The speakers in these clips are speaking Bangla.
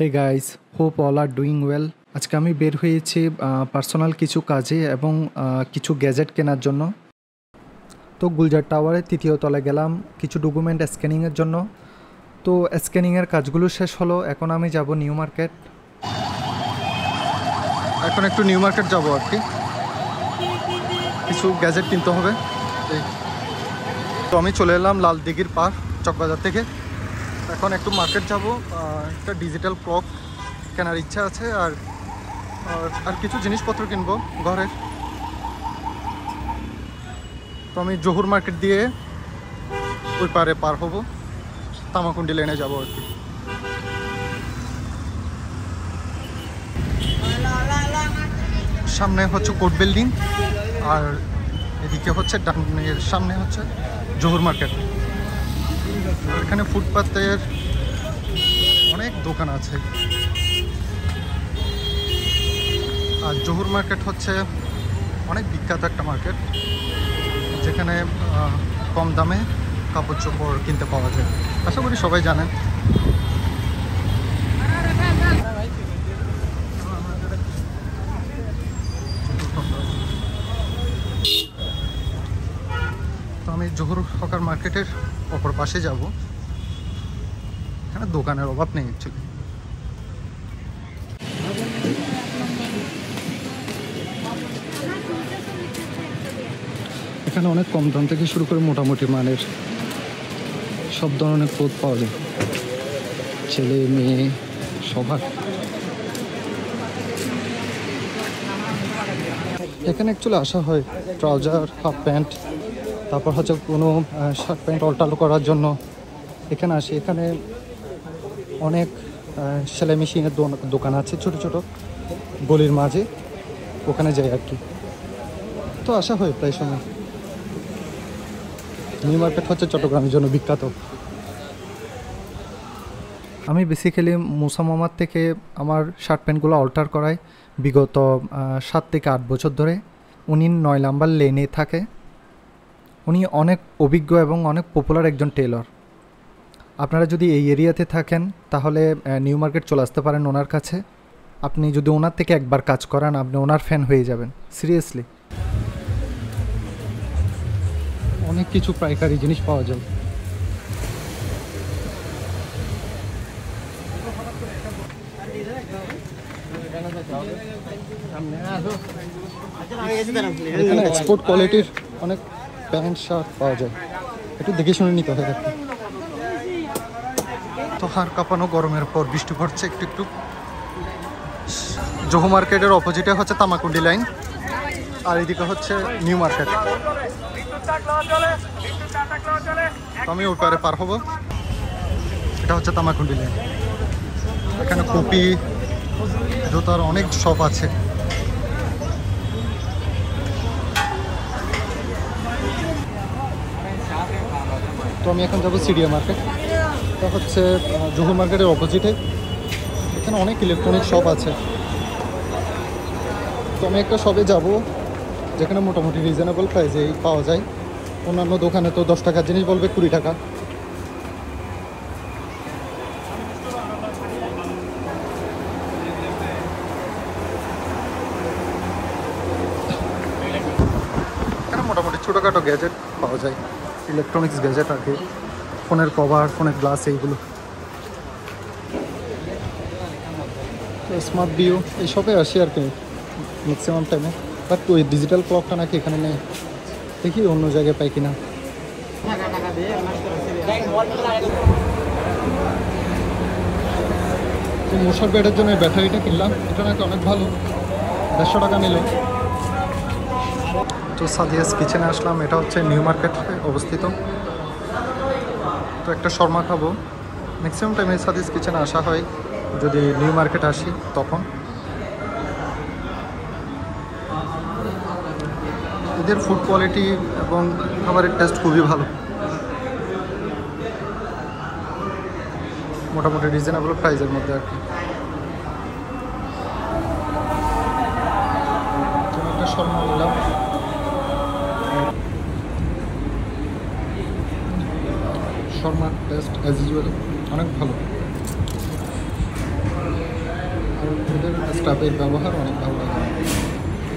Hey guys, hope all are doing well. আজকে আমি বের হয়েছি পার্সোনাল কিছু কাজে এবং কিছু গ্যাজেট কেনার জন্য। তো গুলজার টাওয়ারের তৃতীয় তলায় গেলাম কিছু ডকুমেন্ট স্ক্যানিংয়ের জন্য। তো স্ক্যানিংয়ের কাজগুলো শেষ হলো, এখন আমি যাব নিউ মার্কেট। এখন একটু নিউ মার্কেট যাব আর কি, কিছু গ্যাজেট কিনতে হবে। তো আমি চলে এলাম লাল দিঘির পার চকবাজার থেকে। এখন একটু মার্কেট যাব, একটা ডিজিটাল ক্লক কেনার ইচ্ছা আছে, আর আর কিছু জিনিসপত্র কিনবো ঘরের। তো আমি জহুর মার্কেট দিয়ে ওই পারে পার হব, তামাকুন্ডি লেনে যাব আর কি। সামনে হচ্ছে কোর্ট বিল্ডিং, আর এদিকে হচ্ছে ডানের সামনে হচ্ছে জহুর মার্কেট। এখানে ফুটপাতের অনেক দোকান আছে। আর জহুর মার্কেট হচ্ছে অনেক বিখ্যাত একটা মার্কেট, যেখানে কম দামে কাপড় চোপড় কিনতে পাওয়া যায়। আশা করি সবাই জানেন। তো আমি জহুর হকার মার্কেটের অপর পাশে যাব। এখানে দোকানের অভাব নেই অ্যাকচুয়ালি। এখানে অনেক কম দাম থেকে শুরু করে মোটামুটি মানের সব ধরনের ক্লোথ পাওয়া যায়, ছেলে মেয়ে সবার। এখানে অ্যাকচুয়ালি আসা হয় ট্রাউজার, হাফ প্যান্ট, তারপর হচ্ছে কোনো শার্ট প্যান্ট অল্টার করার জন্য এখানে আসি। এখানে অনেক সেলাই মেশিনের দোকান আছে ছোট ছোট গলির মাঝে, ওখানে যাই আর কি। তো আসা হয় প্রায় সময়। নিউ মার্কেট হচ্ছে চট্টগ্রামের জন্য বিখ্যাত। আমি বেসিক্যালি মুসা মোহাম্মদ থেকে আমার শার্ট প্যান্টগুলো অল্টার করাই বিগত 7 থেকে 8 বছর ধরে। উনি 9 নাম্বার লেনে থাকে। উনি অনেক অভিজ্ঞ এবং অনেক পপুলার একজন টেলর। আপনারা যদি এই এরিয়াতে থাকেন তাহলে নিউ মার্কেট চলে আসতে পারেন ওনার কাছে। আপনি যদি ওনার থেকে একবার কাজ করান, আপনি ওনার ফ্যান হয়ে যাবেন, সিরিয়াসলি। অনেক কিছু পাইকারি জিনিস পাওয়া যায়। এখানে এক্সপোর্ট কোয়ালিটির অনেক প্যান্ট শার্ট পাওয়া যায়, একটু দেখে শুনে নিতে হয়। তো হাড় কাঁপানো গরমের পর বৃষ্টি পড়ছে একটু একটু। জহু মার্কেটের অপোজিটে হচ্ছে তামাকুন্ডি লাইন, আর এদিকে হচ্ছে নিউ মার্কেট। আমি ওই পারে পার হবো, এটা হচ্ছে তামাকুন্ডি লাইন। এখানে কপি জুতার অনেক শপ আছে। তো আমি এখন যাবো সিডিয়া মার্কেট, এটা হচ্ছে জহুর মার্কেটের অপোজিটে। এখানে অনেক ইলেকট্রনিক শপ আছে। তো আমি একটা শপে যাব যেখানে মোটামুটি রিজনেবল প্রাইসেই পাওয়া যায়। অন্যান্য দোকানে তো 10 টাকার জিনিস বলবে 20 টাকা। এখানে মোটামুটি ছোটোখাটো গ্যাজেট পাওয়া যায়, ইলেকট্রনিক্স গ্যাজেট আর কি, ফোনের কভার, ফোনের গ্লাস, এইগুলো। স্মার্ট ভিউ এই শপে আসি আর কি ম্যাক্সিমাম টাইমে। বাট ওই ডিজিটাল ক্লকটা নাকি এখানে নেই, দেখি অন্য জায়গায় পাই কিনা। তো মশার ব্যাটের জন্য ব্যাটারিটা কিনলাম, এটা নাকি অনেক ভালো, 150 টাকা নিল। তো সাদিয়াস কিচেনে আসলাম, এটা হচ্ছে নিউ মার্কেটে অবস্থিত। তো একটা শর্মা খাবো। ম্যাক্সিমাম টাইমে সাদিয়াস কিচেনে আসা হয় যদি নিউ মার্কেট আসি তখন। এদের ফুড কোয়ালিটি এবং খাবারের টেস্ট খুবই ভালো, মোটামুটি রিজনেবল প্রাইসের মধ্যে আর কি। একটা শর্মা নিলাম। শর্মার টেস্ট অ্যাজ ইউজুয়াল অনেক ভালো। ওদের স্টাফের ব্যবহার অনেক ভালো লাগে।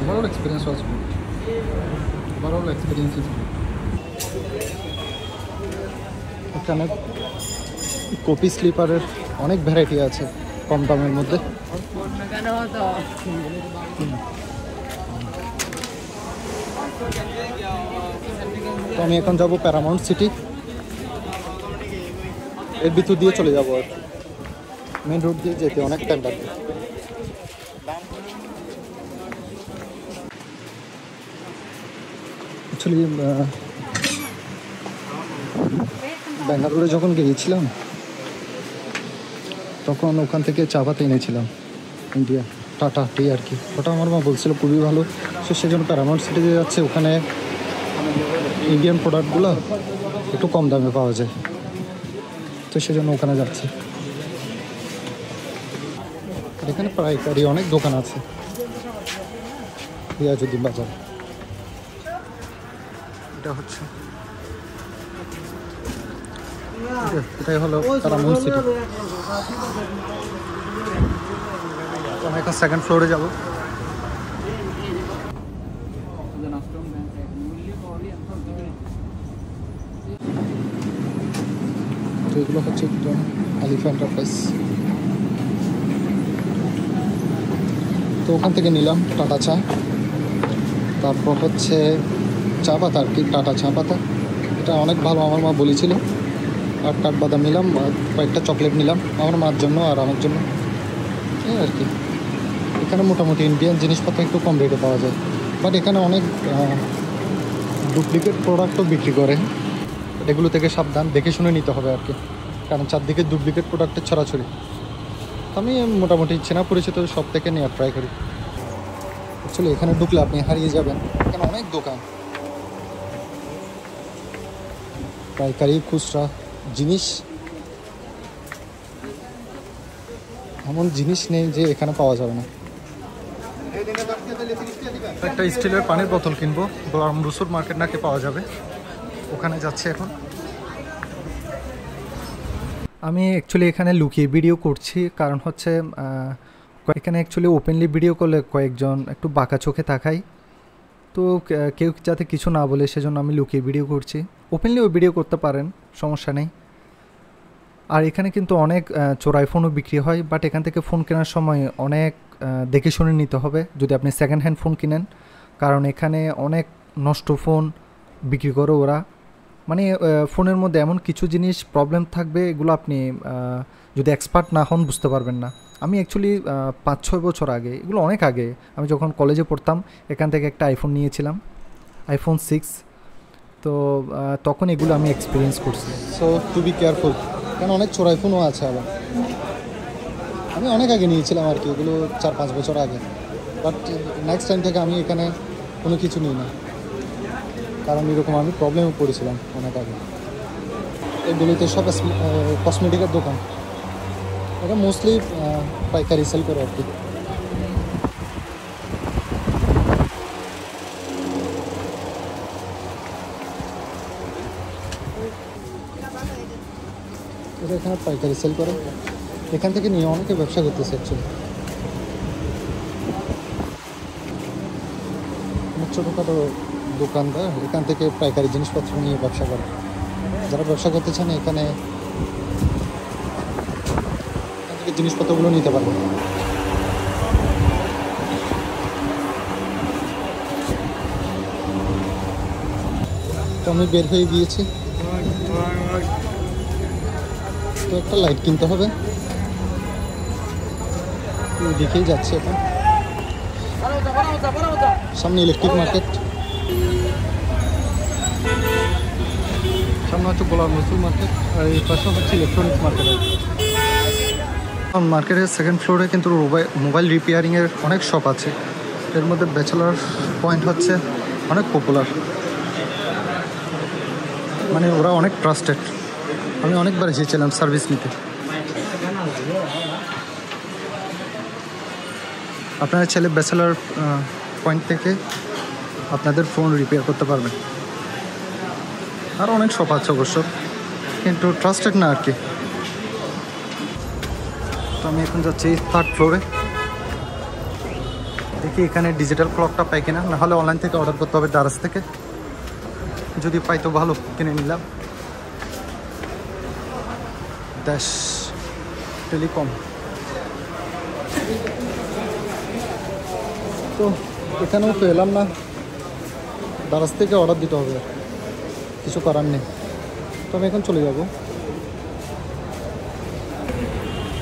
Overall experience was good. Overall experience is good. এখানে কপি স্লিপারের অনেক ভ্যারাইটি আছে কম দামের মধ্যে। তো আমি এখন যাব প্যারামাউন্ট সিটি, এর ভিতর দিয়ে চলে যাবো আর মেন রোড দিয়ে যেতে অনেক টাইম লাগবে। অ্যাকচুয়ালি ব্যাঙ্গালোরে যখন গিয়েছিলাম তখন ওখান থেকে চা পাতা এনেছিলাম ইন্ডিয়া, টাটা টি আর কি। ওটা আমার মা বলছিল খুবই ভালো, সো সেজন্য প্যারামাউন্ট সিটিতে যাচ্ছে। ওখানে ইন্ডিয়ান প্রোডাক্টগুলো একটু কম দামে পাওয়া যায়, তো সেজন্য ওখানে যাচ্ছি। এখানে পাইকারি অনেক দোকান আছে রিয়াজুদ্দিন বাজার। এটা হচ্ছে এটাই হলো প্যারামাউন্ট সিটি। আমি এখন সেকেন্ড ফ্লোরে যাব। তো এগুলো হচ্ছে আলিফা এন্টারপ্রাইজ। তো ওখান থেকে নিলাম টাটা চা, তারপর হচ্ছে চা পাতা আর কি, টাটা চা পাতা। এটা অনেক ভালো, আমার মা বলেছিল। আর কাঠবাদাম নিলাম, কয়েকটা চকলেট নিলাম আমার মার জন্য আর আমার জন্য, এই আর কি। এখানে মোটামুটি ইন্ডিয়ান জিনিসপত্র একটু কম রেটে পাওয়া যায়, বাট এখানে অনেক ডুপ্লিকেট প্রোডাক্টও বিক্রি করে। এগুলো থেকে সাবধান, দেখে শুনে নিতে হবে আর কি, কারণ চারদিকে ডুপ্লিকেট প্রোডাক্টের ছড়াছড়ি। আমি মোটামুটি চেনা পরিচিত সব থেকে নেওয়ার ট্রাই করি। অ্যাকচুয়ালি এখানে ঢুকলে আপনি হারিয়ে যাবেন, এখানে অনেক দোকান, পাইকারি খুচরা জিনিস, এমন জিনিস নেই যে এখানে পাওয়া যাবে না। একটা স্টিলের পানির বোতল কিনবো, রসুর মার্কেট নাকি পাওয়া যাবে, ওখানে যাচ্ছে এখন। আমি অ্যাকচুয়ালি এখানে লুকিয়ে ভিডিও করছি, কারণ হচ্ছে এখানে অ্যাকচুয়ালি ওপেনলি ভিডিও করলে কয়েকজন একটু বাঁকা চোখে তাকায়, তো কেউ যাতে কিছু না বলে সেজন্য আমি লুকিয়ে ভিডিও করছি। ওপেনলিও ভিডিও করতে পারেন, সমস্যা নেই। আর এখানে কিন্তু অনেক চোরাই ফোনও বিক্রি হয়, বাট এখান থেকে ফোন কেনার সময় অনেক দেখে শুনে নিতে হবে যদি আপনি সেকেন্ড হ্যান্ড ফোন কিনেন, কারণ এখানে অনেক নষ্ট ফোন বিক্রি করে ওরা। মানে ফোনের মধ্যে এমন কিছু জিনিস প্রবলেম থাকবে, এগুলো আপনি যদি এক্সপার্ট না হন বুঝতে পারবেন না। আমি অ্যাকচুয়ালি 5-6 বছর আগে, এগুলো অনেক আগে, আমি যখন কলেজে পড়তাম এখান থেকে একটা আইফোন নিয়েছিলাম, আইফোন 6। তো তখন এগুলো আমি এক্সপিরিয়েন্স করছি। সো টু বি কেয়ারফুল, কারণ অনেক চোরাই ফোনও আছে আবার। আমি অনেক আগে নিয়েছিলাম আর কি, এগুলো 4-5 বছর আগে, বাট নেক্সট টাইম থেকে আমি এখানে কোনো কিছু নিই না, কারণ এরকম আমি প্রবলেমে পড়েছিলাম অনেক আগে। এগুলিতে সব কসমেটিকের দোকান, এটা মোস্টলি পাইকারি সেল করে আর কি। এটা এখানে পাইকারি সেল করে, এখান থেকে নিয়ে অনেকে ব্যবসা করতেছে অ্যাকচুয়ালি। ছোটোখাটো দোকানদার এখান থেকে পাইকারি জিনিসপত্র নিয়ে ব্যবসা করে। যারা ব্যবসা করতে চান এখান থেকে জিনিসপত্রগুলো নিতে পারবেন। তো আমি বের হয়ে গিয়েছি, তো একটা লাইট কিনতে হবে, দেখেই যাচ্ছে এখন। সামনে ইলেকট্রিক মার্কেট, সামনে হচ্ছে গোলাম রসুল মার্কেট, আর এই পাশে হচ্ছে ইলেকট্রনিক্স মার্কেট। মার্কেটের সেকেন্ড ফ্লোরে কিন্তু মোবাইল রিপেয়ারিংয়ের অনেক শপ আছে। এর মধ্যে ব্যাচেলার পয়েন্ট হচ্ছে অনেক পপুলার, মানে ওরা অনেক ট্রাস্টেড। আমি অনেকবার এসেছিলাম সার্ভিস নিতে। আপনারা ছেলে ব্যাচেলার পয়েন্ট থেকে আপনাদের ফোন রিপেয়ার করতে পারবেন। আরও অনেক শপ আছে অবশ্য, কিন্তু ট্রাস্টেড না আর কি। তো আমি এখন যাচ্ছি 3rd ফ্লোরে। দেখি এখানে ডিজিটাল ক্লকটা পাই কিনা, নাহলে অনলাইন থেকে অর্ডার করতে হবে দারাজ থেকে। যদি পাই তো ভালো, কিনে নিলাম। দাস টেলিকম। তো এখানেও তো এলাম না, দারাজ থেকে অর্ডার দিতে হবে, কিছু করার নেই। তো আমি এখন চলে যাব।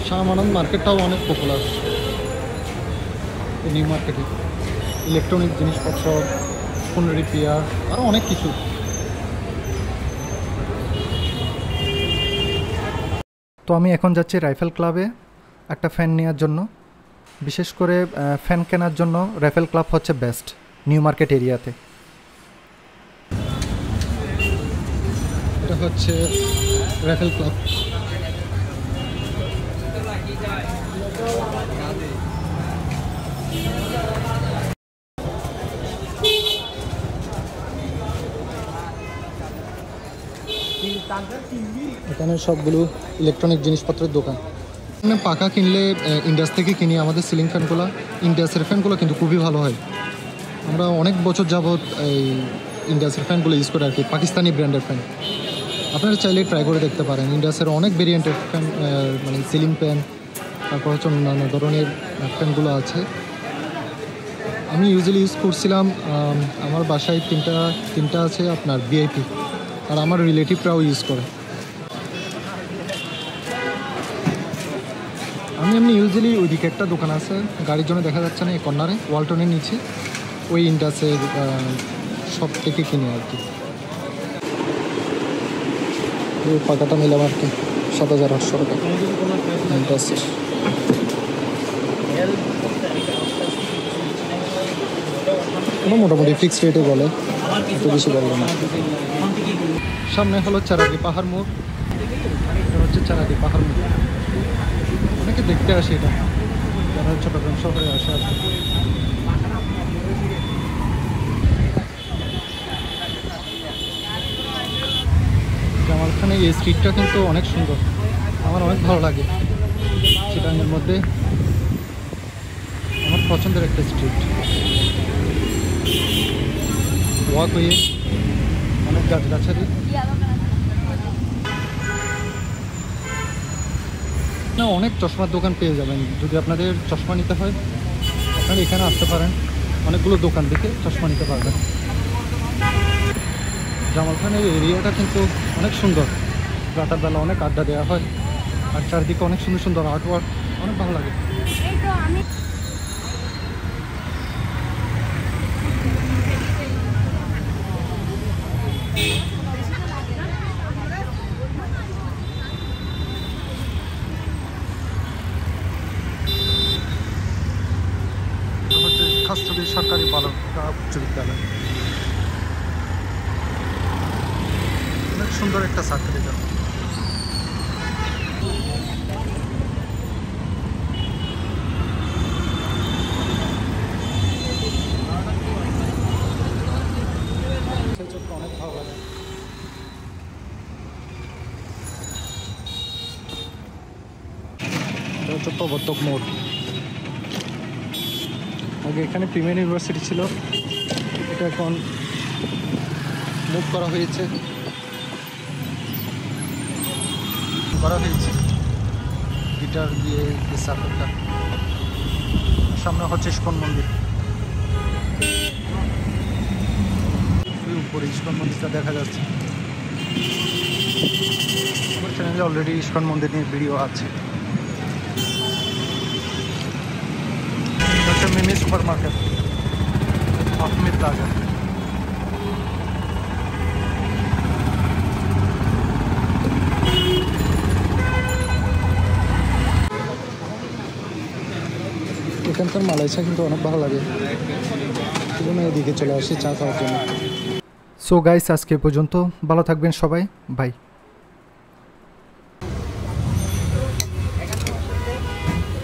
শাহ আমানত মার্কেটটাও অনেক পপুলার, নিউ মার্কেটে ইলেকট্রনিক জিনিসপত্র, ফোন রিপেয়ার, আরও অনেক কিছু। তো আমি এখন যাচ্ছি রাইফেল ক্লাবে একটা ফ্যান নেওয়ার জন্য। বিশেষ করে ফ্যান কেনার জন্য রাইফেল ক্লাব হচ্ছে বেস্ট নিউ মার্কেট এরিয়াতে। এটা হচ্ছে রাইফেল ক্লাব। এখানে সবগুলো ইলেকট্রনিক জিনিসপত্রের দোকান। এখানে পাকা কিনলে ইন্ডাস থেকে কিনি। আমাদের সিলিং ফ্যানগুলো, ইন্ডাসের ফ্যানগুলো কিন্তু খুবই ভালো হয়। আমরা অনেক বছর যাবৎ এই ইন্ডাসের ফ্যানগুলো ইউজ করি আর কি, পাকিস্তানি ব্র্যান্ডের ফ্যান। আপনারা চাইলে ট্রাই করে দেখতে পারেন। ইন্ডাসের অনেক ভেরিয়েন্টের ফ্যান, মানে সিলিং ফ্যান, তারপর হচ্ছে অন্যান্য ধরনের ফ্যানগুলো আছে। আমি ইউজুয়ালি ইউজ করছিলাম, আমার বাসায় তিনটা আছে আপনার ভিআইপি, আর আমার রিলেটিভরাও ইউজ করে। আমি এমনি ইউজুয়ালি ওইদিকে একটা দোকান আছে, গাড়ির জন্য দেখা যাচ্ছে না, এই কর্নারে ওয়ালটনের নিচে, ওই ইন্ডাসের সব থেকে কিনি আর কি। ওই পাকাটা নিলাম আর কি 7,800 টাকা ইন্ডাসের। মোটামুটি ফিক্সড রেটে বলে, এত বেশি বলবে না। সামনে হলো চারাদি পাহাড় মোড়। এটা হচ্ছে চারাদি পাহাড় মোড়। অনেকে দেখতে আসে এটা, যারা চট্টগ্রাম শহরে আসে আর কি। জামালখানে এই স্ট্রিটটা কিন্তু অনেক সুন্দর, আমার অনেক ভালো লাগে। চিটাগাংয়ের মধ্যে আমার পছন্দের একটা স্ট্রিট। ওয়াক হয়ে অনেক গাছগাছালি। না, অনেক চশমার দোকান পেয়ে যাবেন। যদি আপনাদের চশমা নিতে হয় আপনারা এখানে আসতে পারেন, অনেকগুলো দোকান থেকে চশমা নিতে পারবেন। জামালখানের এরিয়াটা কিন্তু অনেক সুন্দর, রাতের বেলা অনেক আড্ডা দেওয়া হয়, আর চারদিকে অনেক সুন্দর সুন্দর আর্ট ওয়ার্ক, অনেক ভালো লাগে। খাসছড়ি সরকারি বালিকা উচ্চ বিদ্যালয়, অনেক সুন্দর একটা সার্কেল এটা। অনেক ভালো লাগে। এটা হচ্ছে প্রবর্তক মোড়। আগে এখানে প্রিমিয়ার ইউনিভার্সিটি ছিল, এটা এখন মুভ করা হয়েছে গিটার দিয়ে সার্কেলটা। সামনে হচ্ছে ইস্কন মন্দির, উপরে ইস্কন মন্দিরটা দেখা যাচ্ছে। আমার চ্যানেলে অলরেডি ইস্কন মন্দির নিয়ে ভিডিও আছে। মিমি সুপার মার্কেট, আহমেদ প্লাজা। এখানকার মালাই চা কিন্তু অনেক ভালো লাগে, সেজন্য এদিকে চলে আসি চা খাওয়ার জন্য। সো গাইস, আজকে পর্যন্ত, ভালো থাকবেন সবাই, বাই।